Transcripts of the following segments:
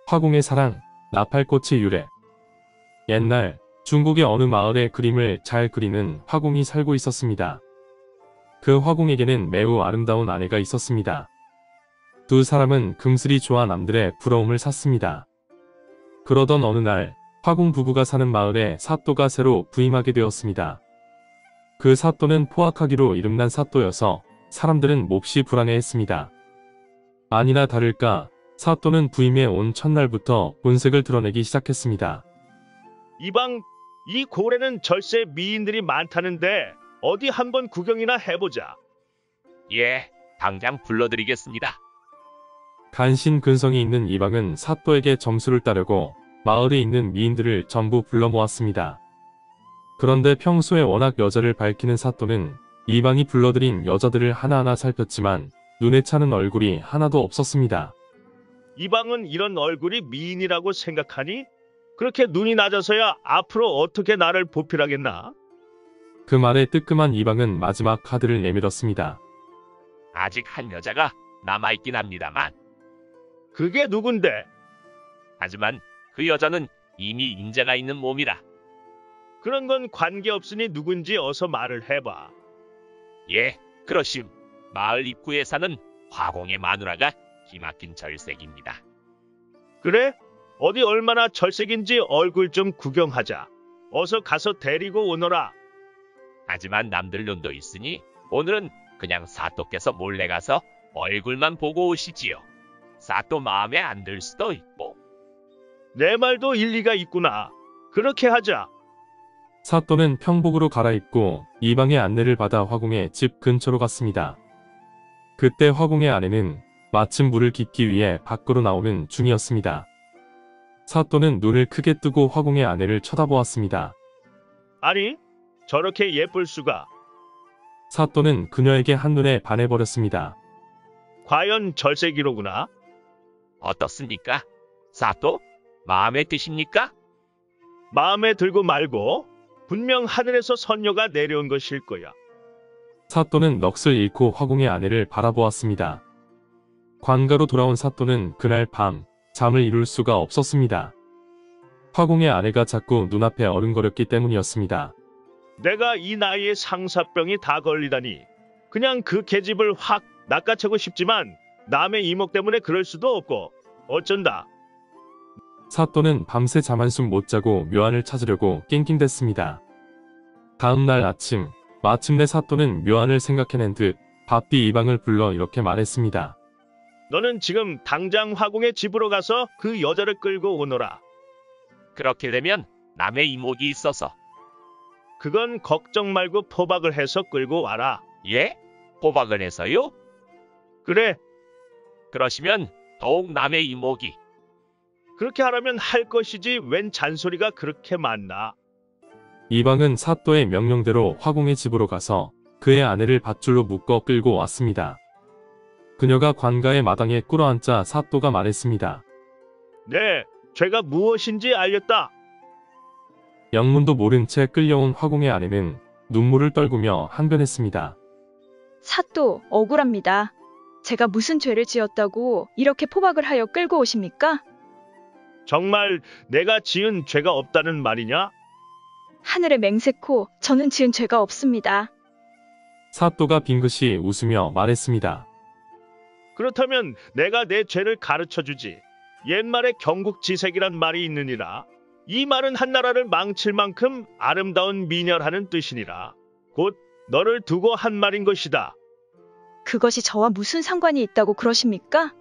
화공의 사랑, 나팔꽃의 유래. 옛날 중국의 어느 마을에 그림을 잘 그리는 화공이 살고 있었습니다. 그 화공에게는 매우 아름다운 아내가 있었습니다. 두 사람은 금슬이 좋아 남들의 부러움을 샀습니다. 그러던 어느 날 화공 부부가 사는 마을에 사또가 새로 부임하게 되었습니다. 그 사또는 포악하기로 이름난 사또여서 사람들은 몹시 불안해했습니다. 아니나 다를까 사또는 부임해 온 첫날부터 본색을 드러내기 시작했습니다. 이방, 이 고래는 절세 미인들이 많다는데 어디 한번 구경이나 해보자. 예, 당장 불러드리겠습니다. 간신근성이 있는 이방은 사또에게 점수를 따려고 마을에 있는 미인들을 전부 불러 모았습니다. 그런데 평소에 워낙 여자를 밝히는 사또는 이방이 불러들인 여자들을 하나하나 살폈지만 눈에 차는 얼굴이 하나도 없었습니다. 이방은 이런 얼굴이 미인이라고 생각하니? 그렇게 눈이 낮아서야 앞으로 어떻게 나를 보필하겠나? 그 말에 뜨끔한 이방은 마지막 카드를 내밀었습니다. 아직 한 여자가 남아있긴 합니다만, 그게 누군데? 하지만 그 여자는 이미 인자가 있는 몸이라. 그런 건 관계없으니 누군지 어서 말을 해봐. 예, 그러심. 마을 입구에 사는 화공의 마누라가 기막힌 절색입니다. 그래? 어디 얼마나 절색인지 얼굴 좀 구경하자. 어서 가서 데리고 오너라. 하지만 남들 눈도 있으니 오늘은 그냥 사또께서 몰래 가서 얼굴만 보고 오시지요. 사또 마음에 안 들 수도 있고. 내 말도 일리가 있구나. 그렇게 하자. 사또는 평복으로 갈아입고 이방의 안내를 받아 화공의 집 근처로 갔습니다. 그때 화공의 아내는 마침 물을 깃기 위해 밖으로 나오는 중이었습니다. 사또는 눈을 크게 뜨고 화공의 아내를 쳐다보았습니다. 아니, 저렇게 예쁠 수가. 사또는 그녀에게 한눈에 반해버렸습니다. 과연 절색이로구나. 어떻습니까? 사또? 마음에 드십니까? 마음에 들고 말고 분명 하늘에서 선녀가 내려온 것일 거야. 사또는 넋을 잃고 화공의 아내를 바라보았습니다. 관가로 돌아온 사또는 그날 밤 잠을 이룰 수가 없었습니다. 화공의 아내가 자꾸 눈앞에 어른거렸기 때문이었습니다. 내가 이 나이에 상사병이 다 걸리다니. 그냥 그 계집을 확 낚아채고 싶지만 남의 이목 때문에 그럴 수도 없고 어쩐다. 사또는 밤새 잠 한숨 못 자고 묘안을 찾으려고 낑낑댔습니다. 다음날 아침 마침내 사또는 묘안을 생각해낸 듯 바삐 이방을 불러 이렇게 말했습니다. 너는 지금 당장 화공의 집으로 가서 그 여자를 끌고 오너라. 그렇게 되면 남의 이목이 있어서. 그건 걱정 말고 포박을 해서 끌고 와라. 예? 호박을 해서요? 그래, 그러시면 더욱 남의 이목이. 그렇게 하라면 할 것이지 웬 잔소리가 그렇게 많나. 이방은 사또의 명령대로 화공의 집으로 가서 그의 아내를 밧줄로 묶어 끌고 왔습니다. 그녀가 관가의 마당에 꿇어앉자 사또가 말했습니다. 네, 죄가 무엇인지 알렸다. 영문도 모른 채 끌려온 화공의 아내는 눈물을 떨구며 항변했습니다. 사또, 억울합니다. 제가 무슨 죄를 지었다고 이렇게 포박을 하여 끌고 오십니까? 정말 내가 지은 죄가 없다는 말이냐? 하늘에 맹세코 저는 지은 죄가 없습니다. 사또가 빙긋이 웃으며 말했습니다. 그렇다면 내가 내 죄를 가르쳐주지. 옛말에 경국지색이란 말이 있느니라. 이 말은 한나라를 망칠 만큼 아름다운 미녀라는 뜻이니라. 곧 너를 두고 한 말인 것이다. 그것이 저와 무슨 상관이 있다고 그러십니까?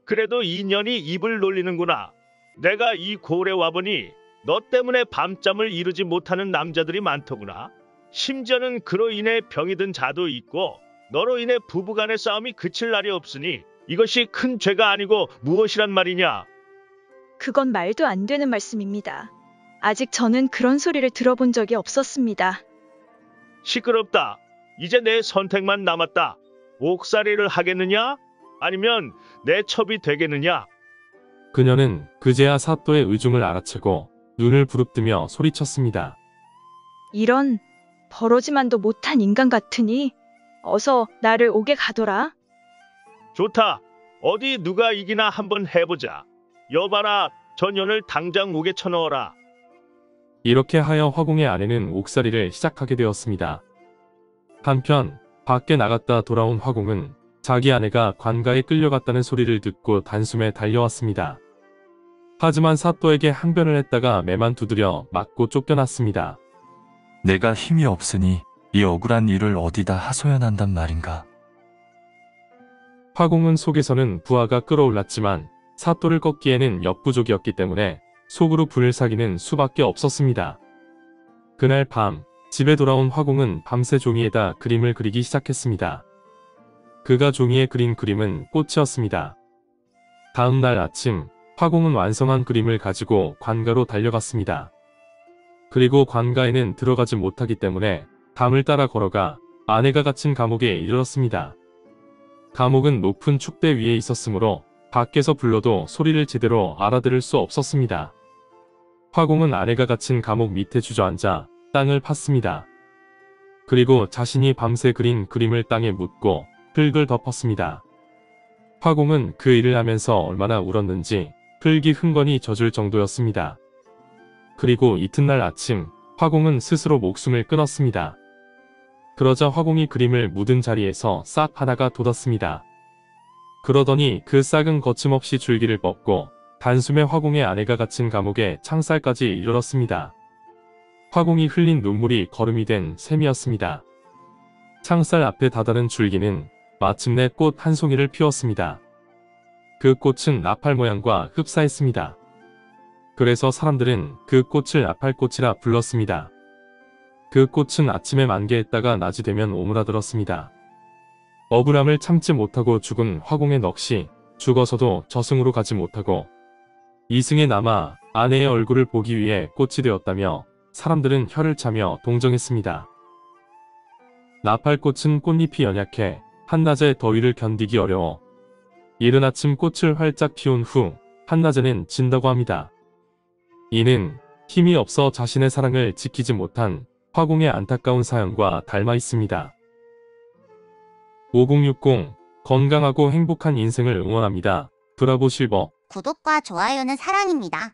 그래도 인연이 입을 놀리는구나. 내가 이 고을에 와보니 너 때문에 밤잠을 이루지 못하는 남자들이 많더구나. 심지어는 그로 인해 병이 든 자도 있고 너로 인해 부부간의 싸움이 그칠 날이 없으니 이것이 큰 죄가 아니고 무엇이란 말이냐? 그건 말도 안 되는 말씀입니다. 아직 저는 그런 소리를 들어본 적이 없었습니다. 시끄럽다. 이제 내 선택만 남았다. 옥살이를 하겠느냐? 아니면 내 첩이 되겠느냐? 그녀는 그제야 사또의 의중을 알아채고 눈을 부릅뜨며 소리쳤습니다. 이런 버러지만도 못한 인간 같으니 어서 나를 옥에 가둬라. 좋다. 어디 누가 이기나 한번 해보자. 여봐라, 저 년을 당장 옥에 쳐넣어라. 이렇게 하여 화공의 아내는 옥살이를 시작하게 되었습니다. 한편 밖에 나갔다 돌아온 화공은 자기 아내가 관가에 끌려갔다는 소리를 듣고 단숨에 달려왔습니다. 하지만 사또에게 항변을 했다가 매만 두드려 맞고 쫓겨났습니다. 내가 힘이 없으니 이 억울한 일을 어디다 하소연한단 말인가. 화공은 속에서는 부하가 끓어올랐지만 사또를 꺾기에는 역부족이었기 때문에 속으로 분을 사기는 수밖에 없었습니다. 그날 밤 집에 돌아온 화공은 밤새 종이에다 그림을 그리기 시작했습니다. 그가 종이에 그린 그림은 꽃이었습니다. 다음 날 아침 화공은 완성한 그림을 가지고 관가로 달려갔습니다. 그리고 관가에는 들어가지 못하기 때문에 담을 따라 걸어가 아내가 갇힌 감옥에 이르렀습니다. 감옥은 높은 축대 위에 있었으므로 밖에서 불러도 소리를 제대로 알아들을 수 없었습니다. 화공은 아내가 갇힌 감옥 밑에 주저앉아 땅을 팠습니다. 그리고 자신이 밤새 그린 그림을 땅에 묻고 흙을 덮었습니다. 화공은 그 일을 하면서 얼마나 울었는지 흙이 흥건히 젖을 정도였습니다. 그리고 이튿날 아침 화공은 스스로 목숨을 끊었습니다. 그러자 화공이 그림을 묻은 자리에서 싹 하나가 돋았습니다. 그러더니 그 싹은 거침없이 줄기를 뻗고 단숨에 화공의 아내가 갇힌 감옥의 창살까지 이르렀습니다. 화공이 흘린 눈물이 거름이 된 셈이었습니다. 창살 앞에 다다른 줄기는 마침내 꽃 한 송이를 피웠습니다. 그 꽃은 나팔 모양과 흡사했습니다. 그래서 사람들은 그 꽃을 나팔꽃이라 불렀습니다. 그 꽃은 아침에 만개했다가 낮이 되면 오므라들었습니다. 억울함을 참지 못하고 죽은 화공의 넋이 죽어서도 저승으로 가지 못하고 이승에 남아 아내의 얼굴을 보기 위해 꽃이 되었다며 사람들은 혀를 차며 동정했습니다. 나팔꽃은 꽃잎이 연약해 한낮의 더위를 견디기 어려워 이른 아침 꽃을 활짝 피운 후 한낮에는 진다고 합니다. 이는 힘이 없어 자신의 사랑을 지키지 못한 화공의 안타까운 사연과 닮아 있습니다. 5060 건강하고 행복한 인생을 응원합니다. 브라보 실버 구독과 좋아요는 사랑입니다.